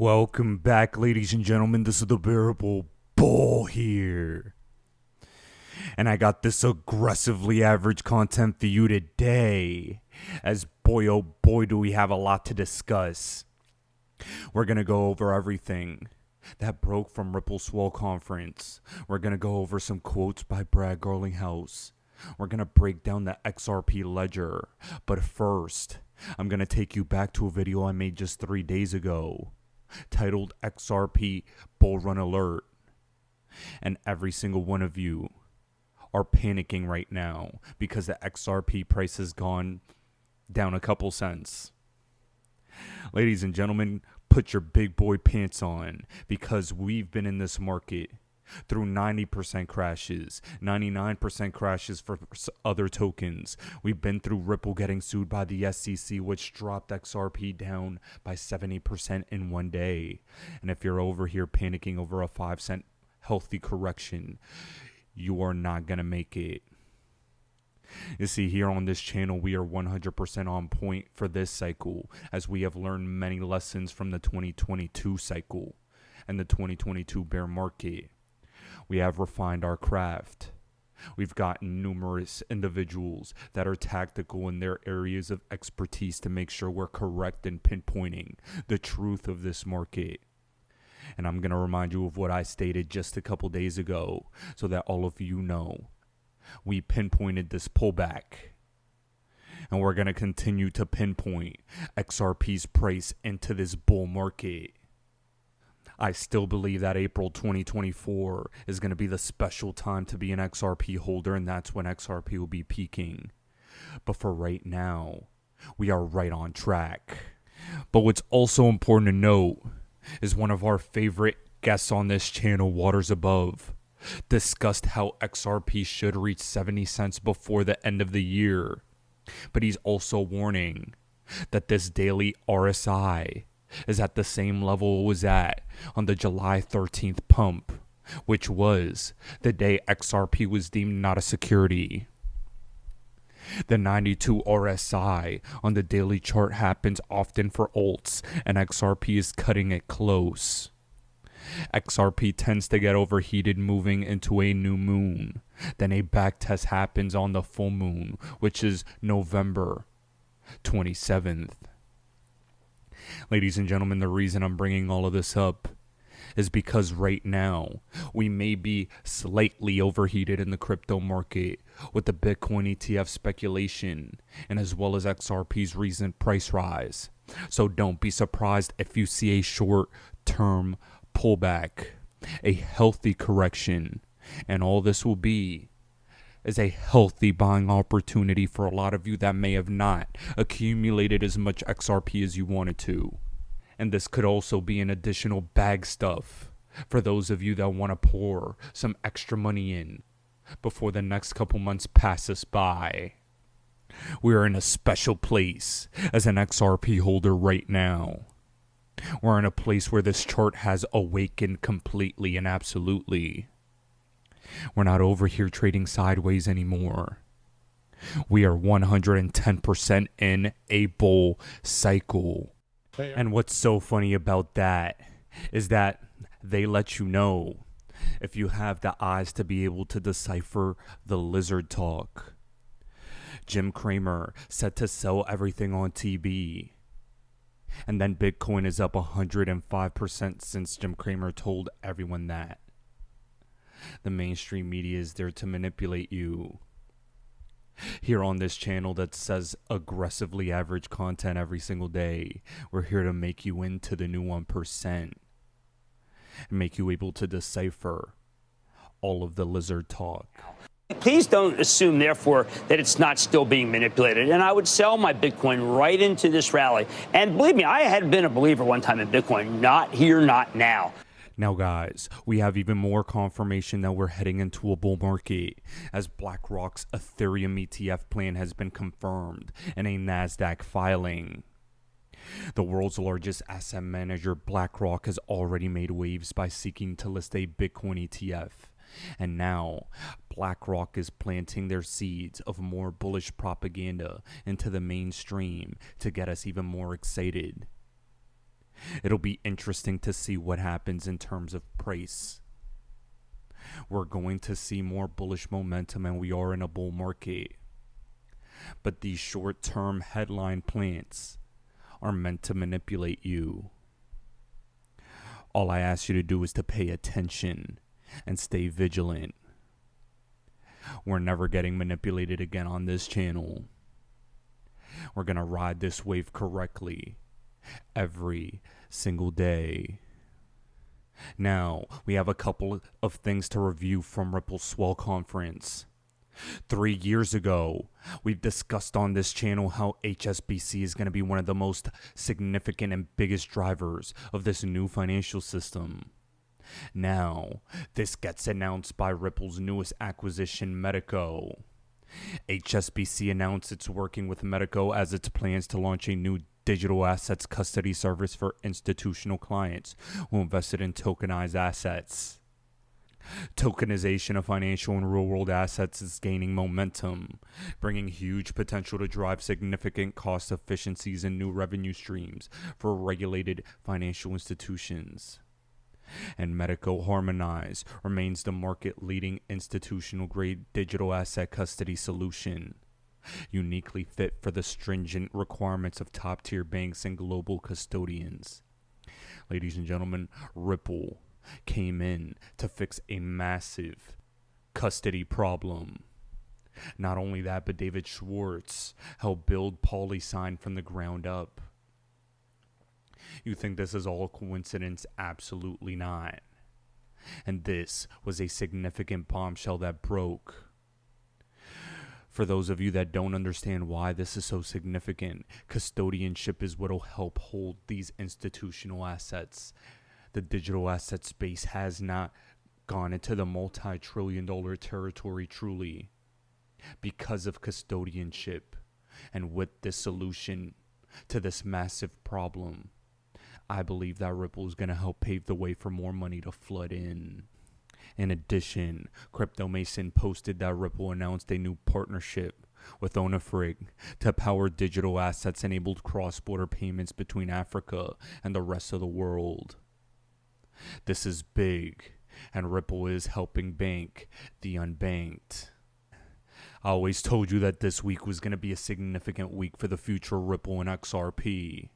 Welcome back, ladies and gentlemen. This is the Bearable Bull here. And I got this aggressively average content for you today. As boy, oh boy, do we have a lot to discuss. We're going to go over everything that broke from Ripple Swell conference. We're going to go over some quotes by Brad Garlinghouse. We're going to break down the XRP ledger. But first, I'm going to take you back to a video I made just 3 days ago, titled XRP Bull Run Alert. And every single one of you are panicking right now because the XRP price has gone down a couple cents. Ladies and gentlemen, put your big boy pants on, because we've been in this market through 90% crashes, 99% crashes for other tokens. We've been through Ripple getting sued by the SEC, which dropped XRP down by 70% in one day. And if you're over here panicking over a 5-cent healthy correction, you are not going to make it. You see, here on this channel, we are 100% on point for this cycle, as we have learned many lessons from the 2022 cycle and the 2022 bear market. We have refined our craft. We've gotten numerous individuals that are tactical in their areas of expertise to make sure we're correct in pinpointing the truth of this market. And I'm going to remind you of what I stated just a couple days ago so that all of you know. We pinpointed this pullback. And we're going to continue to pinpoint XRP's price into this bull market. I still believe that April 2024 is going to be the special time to be an XRP holder, and that's when XRP will be peaking. But for right now, we are right on track. But what's also important to note is one of our favorite guests on this channel, Waters Above, discussed how XRP should reach 70 cents before the end of the year. But he's also warning that this daily RSI is at the same level it was at on the July 13th pump, which was the day XRP was deemed not a security. The 92 RSI on the daily chart happens often for alts, and XRP is cutting it close. XRP tends to get overheated moving into a new moon. Then a backtest happens on the full moon, which is November 27th. Ladies and gentlemen, the reason I'm bringing all of this up is because right now we may be slightly overheated in the crypto market with the Bitcoin ETF speculation and as well as XRP's recent price rise. So don't be surprised if you see a short-term pullback, a healthy correction, and all this will be is a healthy buying opportunity for a lot of you that may have not accumulated as much XRP as you wanted to. And this could also be an additional bag stuff for those of you that want to pour some extra money in before the next couple months pass us by. We are in a special place as an XRP holder right now. We're in a place where this chart has awakened completely and absolutely. We're not over here trading sideways anymore. We are 110% in a bull cycle. And what's so funny about that is that they let you know if you have the eyes to be able to decipher the lizard talk. Jim Cramer said to sell everything on TB. And then Bitcoin is up 105% since Jim Cramer told everyone that. The mainstream media is there to manipulate you. Here on this channel that says aggressively average content every single day, we're here to make you into the new 1% and make you able to decipher all of the lizard talk. Please don't assume, therefore, that it's not still being manipulated. And I would sell my Bitcoin right into this rally. And believe me, I had been a believer one time in Bitcoin. Not here, not now. Now, guys, we have even more confirmation that we're heading into a bull market, as BlackRock's Ethereum ETF plan has been confirmed in a NASDAQ filing. The world's largest asset manager, BlackRock, has already made waves by seeking to list a Bitcoin ETF. And now, BlackRock is planting their seeds of more bullish propaganda into the mainstream to get us even more excited. It'll be interesting to see what happens in terms of price. We're going to see more bullish momentum, and we are in a bull market. But these short-term headline plants are meant to manipulate you. All I ask you to do is to pay attention and stay vigilant. We're never getting manipulated again on this channel. We're going to ride this wave correctly every single day. Now, we have a couple of things to review from Ripple's Swell conference. 3 years ago, we've discussed on this channel how HSBC is going to be one of the most significant and biggest drivers of this new financial system. Now, this gets announced by Ripple's newest acquisition, Metaco. HSBC announced it's working with Metaco as its plans to launch a new digital assets custody service for institutional clients who invested in tokenized assets. Tokenization of financial and real-world assets is gaining momentum, bringing huge potential to drive significant cost efficiencies and new revenue streams for regulated financial institutions. And Metaco Harmonize remains the market-leading institutional-grade digital asset custody solution, uniquely fit for the stringent requirements of top-tier banks and global custodians. Ladies and gentlemen, Ripple came in to fix a massive custody problem. Not only that, but David Schwartz helped build PolySign from the ground up. You think this is all coincidence? Absolutely not. And this was a significant bombshell that broke. For those of you that don't understand why this is so significant, custodianship is what will help hold these institutional assets. The digital asset space has not gone into the multi-trillion-dollar territory truly because of custodianship. And with this solution to this massive problem, I believe that Ripple is going to help pave the way for more money to flood in. In addition, Crypto Mason posted that Ripple announced a new partnership with Onafrig to power digital assets-enabled cross-border payments between Africa and the rest of the world. This is big, and Ripple is helping bank the unbanked. I always told you that this week was going to be a significant week for the future of Ripple and XRP,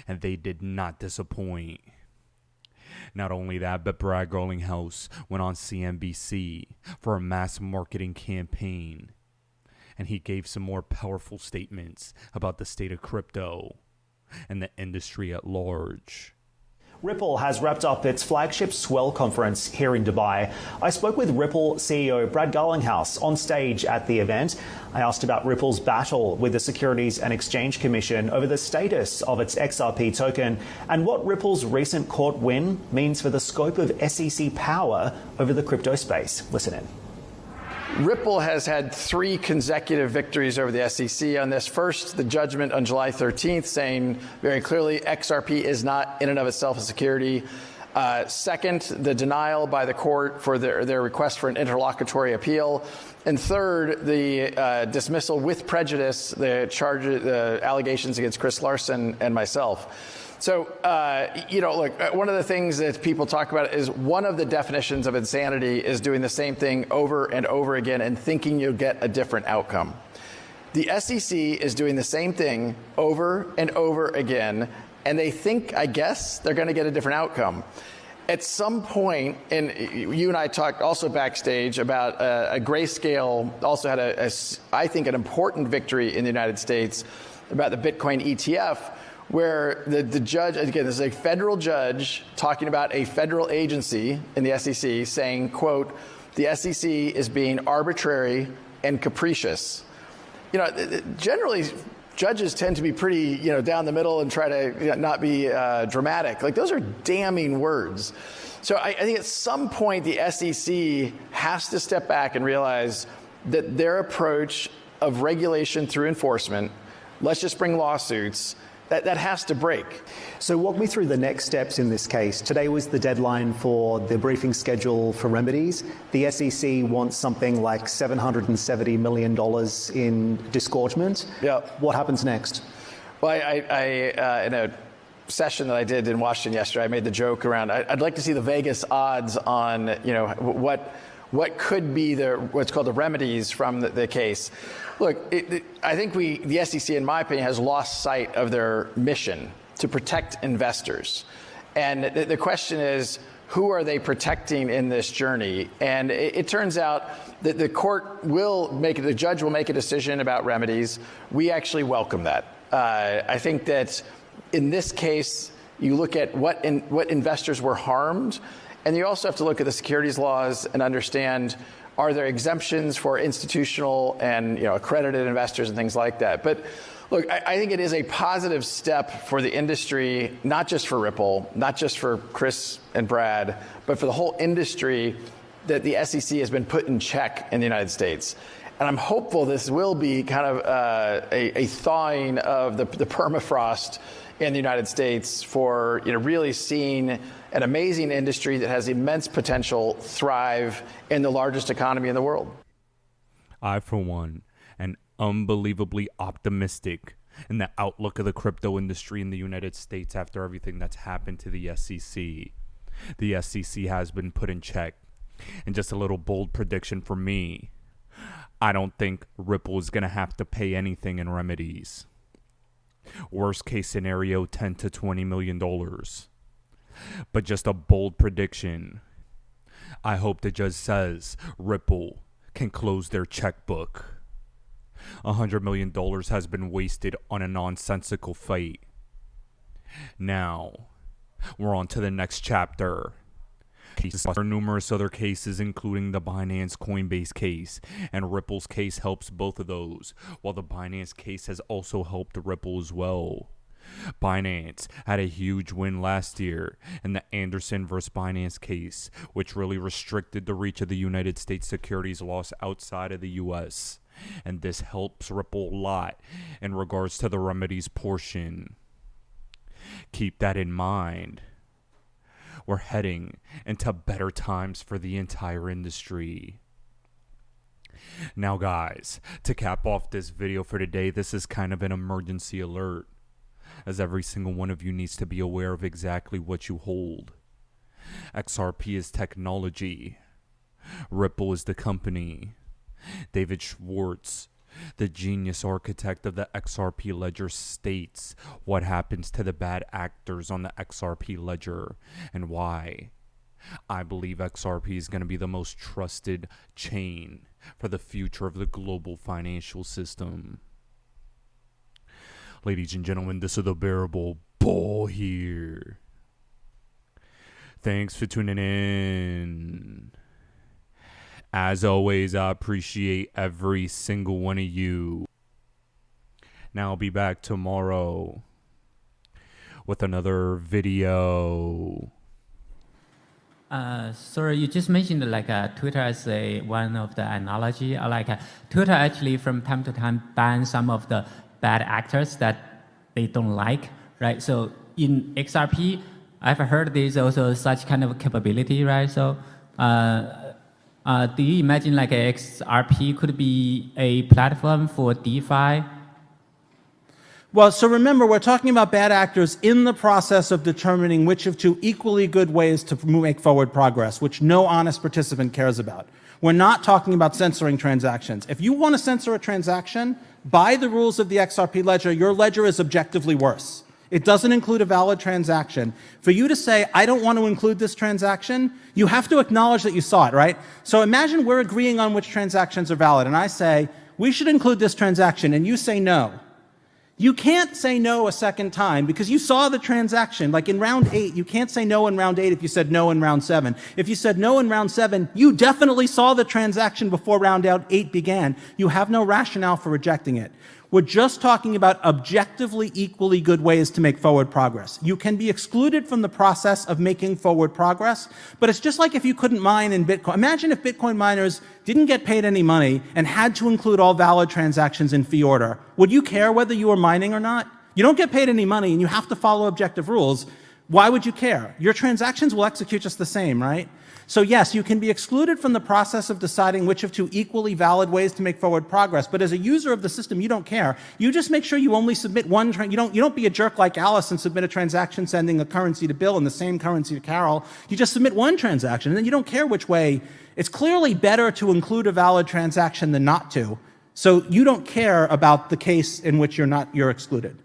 and they did not disappoint. Not only that, but Brad Garlinghouse went on CNBC for a mass marketing campaign, and he gave some more powerful statements about the state of crypto and the industry at large. Ripple has wrapped up its flagship Swell conference here in Dubai. I spoke with Ripple CEO Brad Garlinghouse on stage at the event. I asked about Ripple's battle with the Securities and Exchange Commission over the status of its XRP token and what Ripple's recent court win means for the scope of SEC power over the crypto space. Listen in. Ripple has had 3 consecutive victories over the SEC on this. First, the judgment on July 13th saying very clearly XRP is not in and of itself a security. Second, the denial by the court for their request for an interlocutory appeal. And third, the dismissal with prejudice, the allegations against Chris Larson and myself. So, look, one of the things that people talk about is one of the definitions of insanity is doing the same thing over and over again and thinking you'll get a different outcome. The SEC is doing the same thing over and over again, and they think, I guess, they're going to get a different outcome. At some point, and you and I talked also backstage about a Grayscale also had I think, an important victory in the United States about the Bitcoin ETF, where the judge, again, this is a federal judge talking about a federal agency in the SEC saying, quote, the SEC is being arbitrary and capricious. Generally, judges tend to be pretty, down the middle and try to not be dramatic. Like, those are damning words. So I think at some point the SEC has to step back and realize that their approach of regulation through enforcement, let's just bring lawsuits, that has to break. So walk me through the next steps in this case. Today was the deadline for the briefing schedule for remedies. The SEC wants something like $770 million in disgorgement. Yeah. What happens next? Well, I in a session that I did in Washington yesterday, I made the joke around, I'd like to see the Vegas odds on, what could be what's called the remedies from the case. Look, I think the SEC, in my opinion, has lost sight of their mission to protect investors. And the question is, who are they protecting in this journey? And it turns out that the judge will make a decision about remedies. We actually welcome that. I think that in this case, you look at what investors were harmed, and you also have to look at the securities laws and understand, are there exemptions for institutional and accredited investors and things like that? But look, I think it is a positive step for the industry, not just for Ripple, not just for Chris and Brad, but for the whole industry, that the SEC has been put in check in the United States. And I'm hopeful this will be kind of a thawing of the permafrost in the United States for really seeing an amazing industry that has immense potential thrive in the largest economy in the world. I, for one, am unbelievably optimistic in the outlook of the crypto industry in the United States after everything that's happened to the SEC. The SEC has been put in check. And just a little bold prediction for me, I don't think Ripple is going to have to pay anything in remedies. Worst case scenario, $10 to $20 million. But just a bold prediction. I hope the judge says Ripple can close their checkbook. $100 million has been wasted on a nonsensical fight. Now, we're on to the next chapter. There are numerous other cases, including the Binance Coinbase case, and Ripple's case helps both of those, while the Binance case has also helped Ripple as well. Binance had a huge win last year in the Anderson vs. Binance case, which really restricted the reach of the United States securities laws outside of the U.S., and this helps Ripple a lot in regards to the remedies portion. Keep that in mind. We're heading into better times for the entire industry. Now guys, to cap off this video for today, this is kind of an emergency alert, as every single one of you needs to be aware of exactly what you hold. XRP is technology. Ripple is the company. David Schwartz, the genius architect of the XRP ledger, states what happens to the bad actors on the XRP ledger and why. I believe XRP is going to be the most trusted chain for the future of the global financial system. Ladies and gentlemen, this is the Bearable Bull here. Thanks for tuning in. As always, I appreciate every single one of you. Now I'll be back tomorrow with another video. Sorry, you just mentioned Twitter as one of the analogy. Twitter actually from time to time ban some of the bad actors that they don't like, right? So in XRP, I've heard there's also such kind of capability, right? So do you imagine XRP could be a platform for DeFi? Well, so remember, we're talking about bad actors in the process of determining which of two equally good ways to make forward progress, which no honest participant cares about. We're not talking about censoring transactions. If you want to censor a transaction, by the rules of the XRP ledger, your ledger is objectively worse. It doesn't include a valid transaction. For you to say, I don't want to include this transaction, you have to acknowledge that you saw it, right? So imagine we're agreeing on which transactions are valid, and I say, we should include this transaction, and you say no. You can't say no a second time because you saw the transaction. Like in round 8, you can't say no in round 8 if you said no in round 7. If you said no in round 7, you definitely saw the transaction before round 8 began. You have no rationale for rejecting it. We're just talking about objectively equally good ways to make forward progress. You can be excluded from the process of making forward progress, but it's just like if you couldn't mine in Bitcoin. Imagine if Bitcoin miners didn't get paid any money and had to include all valid transactions in fee order. Would you care whether you were mining or not? You don't get paid any money and you have to follow objective rules. Why would you care? Your transactions will execute just the same, right? So yes, you can be excluded from the process of deciding which of two equally valid ways to make forward progress, but as a user of the system, you don't care. You just make sure you only submit one, you don't be a jerk like Alice and submit a transaction sending a currency to Bill and the same currency to Carol. You just submit one transaction, and then you don't care which way. It's clearly better to include a valid transaction than not to. So you don't care about the case in which you're excluded.